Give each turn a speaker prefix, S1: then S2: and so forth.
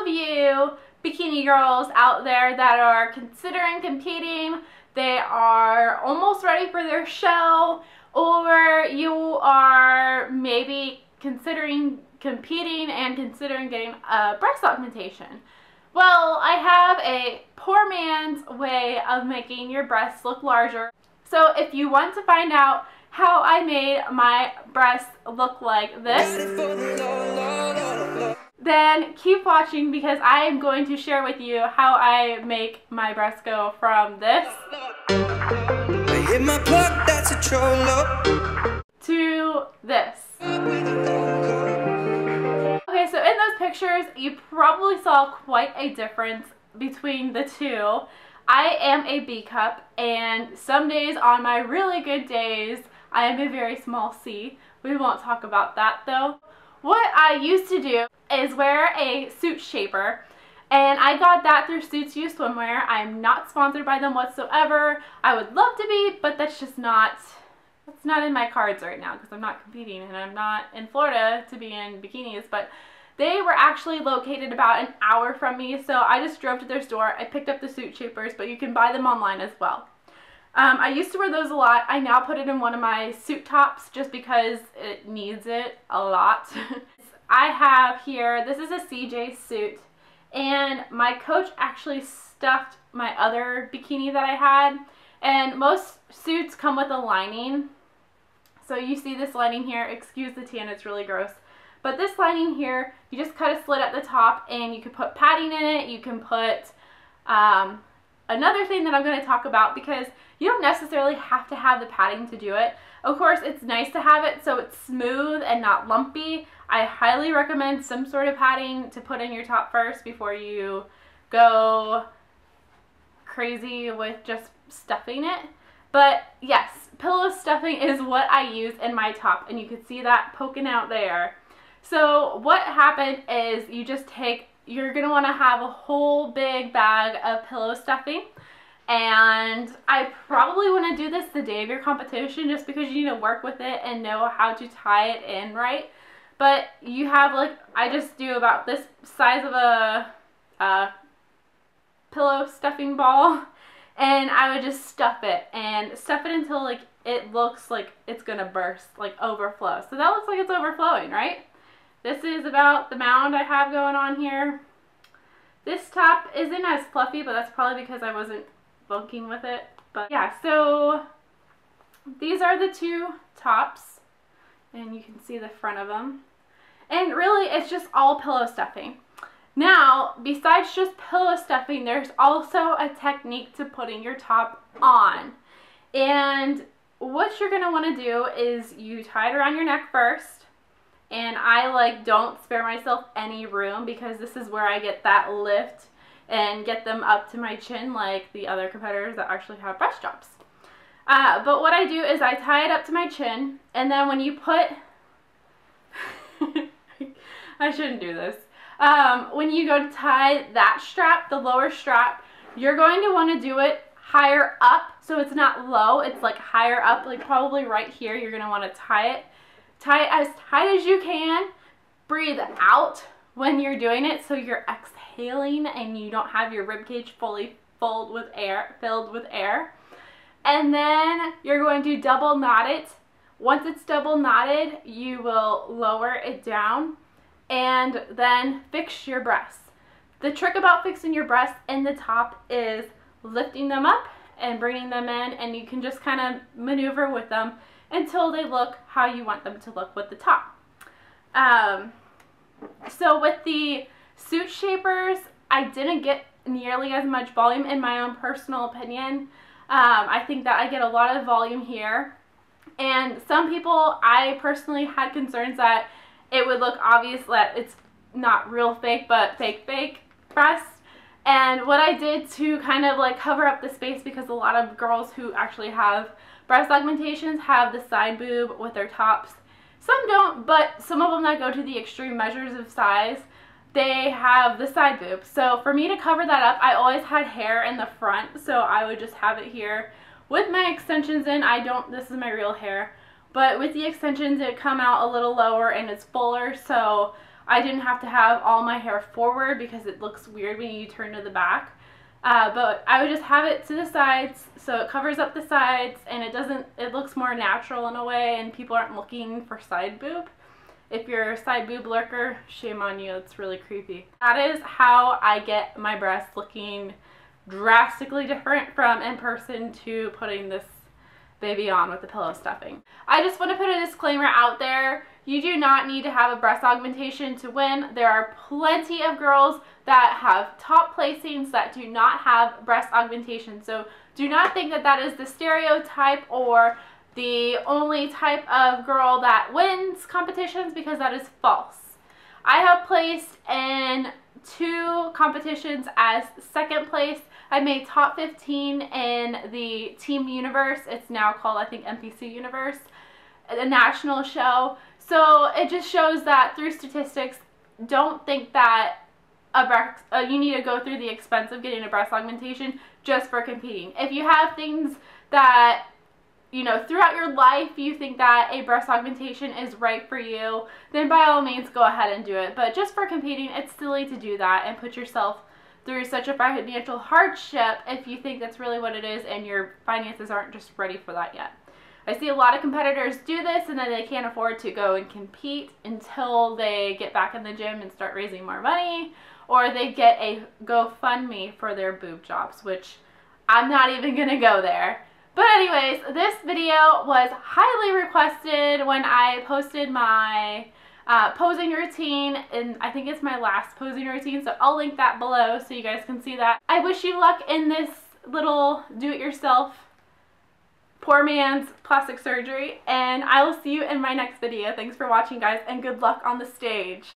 S1: of you bikini girls out there that are considering competing, they are almost ready for their show, or you are maybe considering competing and considering getting a breast augmentation. Well, I have a poor man's way of making your breasts look larger. So if you want to find out how I made my breasts look like this, then keep watching, because I am going to share with you how I make my breasts go from this to this. Okay, so in those pictures, you probably saw quite a difference between the two. I am a B cup, and some days on my really good days, I am a very small C. We won't talk about that though. What I used to do is wear a suit shaper, and I got that through Suits You Swimwear. I'm not sponsored by them whatsoever. I would love to be, but that's just not, it's not in my cards right now because I'm not competing and I'm not in Florida to be in bikinis, but they were actually located about an hour from me, so I just drove to their store. I picked up the suit shapers, but you can buy them online as well. I used to wear those a lot. I now put it in one of my suit tops just because it needs it a lot. I have here, this is a CJ suit, and my coach actually stuffed my other bikini that I had, and most suits come with a lining. So you see this lining here, excuse the tan, it's really gross. But this lining here, you just cut a slit at the top and you can put padding in it. You can put another thing that I'm going to talk about, because you don't necessarily have to have the padding to do it. Of course, it's nice to have it so it's smooth and not lumpy. I highly recommend some sort of padding to put in your top first before you go crazy with just stuffing it. But yes, pillow stuffing is what I use in my top, and you can see that poking out there. So what happened is you just take, you're going to want to have a whole big bag of pillow stuffing, and I probably want to do this the day of your competition just because you need to work with it and know how to tie it in right. But you have, like, I just do about this size of a pillow stuffing ball, and I would just stuff it until like it looks like it's going to burst, like overflow. So that looks like it's overflowing, right? This is about the mound I have going on here. This top isn't as fluffy, but that's probably because I wasn't bunking with it. But yeah, so these are the two tops, and you can see the front of them. And really, it's just all pillow stuffing. Now, besides just pillow stuffing, there's also a technique to putting your top on. And what you're going to want to do is you tie it around your neck first. And I don't spare myself any room, because this is where I get that lift and get them up to my chin like the other competitors that actually have breast jobs. But what I do is I tie it up to my chin, and then when you put, I shouldn't do this. When you go to tie that strap, the lower strap, you're going to want to do it higher up, so it's not low, it's like higher up, like probably right here. You're going to want to tie it as tight as you can. Breathe out when you're doing it, so you're exhaling and you don't have your ribcage fully filled with air. And then you're going to double knot it. Once it's double knotted, you will lower it down and then fix your breasts. The trick about fixing your breasts in the top is lifting them up and bringing them in, and you can just kind of maneuver with them until they look how you want them to look with the top. So with the suit shapers, I didn't get nearly as much volume in my own personal opinion. I think that I get a lot of volume here. And some people, I personally had concerns that it would look obvious that it's not real fake, but fake breasts. And what I did to kind of like cover up the space, because a lot of girls who actually have breast augmentations have the side boob with their tops. Some don't, but some of them that go to the extreme measures of size, they have the side boob. So for me to cover that up, I always had hair in the front, so I would just have it here with my extensions in. This is my real hair, but with the extensions it come out a little lower and it's fuller, so I didn't have to have all my hair forward because it looks weird when you turn to the back. But I would just have it to the sides so it covers up the sides and it looks more natural in a way, and people aren't looking for side boob. If you're a side boob lurker, shame on you. It's really creepy. That is how I get my breasts looking drastically different from in person to putting this baby on with the pillow stuffing. I just want to put a disclaimer out there. You do not need to have a breast augmentation to win. There are plenty of girls that have top placings that do not have breast augmentation. So do not think that that is the stereotype or the only type of girl that wins competitions, because that is false. I have placed in 2 competitions as second place. I made top 15 in the Team Universe. It's now called, I think, NPC Universe, a national show. So it just shows that through statistics, don't think that you need to go through the expense of getting a breast augmentation just for competing. If you have things that, you know, throughout your life you think that a breast augmentation is right for you, then by all means go ahead and do it. But just for competing, it's silly to do that and put yourself through such a financial hardship if you think that's really what it is and your finances aren't just ready for that yet. I see a lot of competitors do this and then they can't afford to go and compete until they get back in the gym and start raising more money, or they get a GoFundMe for their boob jobs, which I'm not even gonna go there. But anyways, this video was highly requested when I posted my posing routine, and I think it's my last posing routine, so I'll link that below so you guys can see that. I wish you luck in this little do-it-yourself poor man's plastic surgery, and I will see you in my next video. Thanks for watching, guys, and good luck on the stage.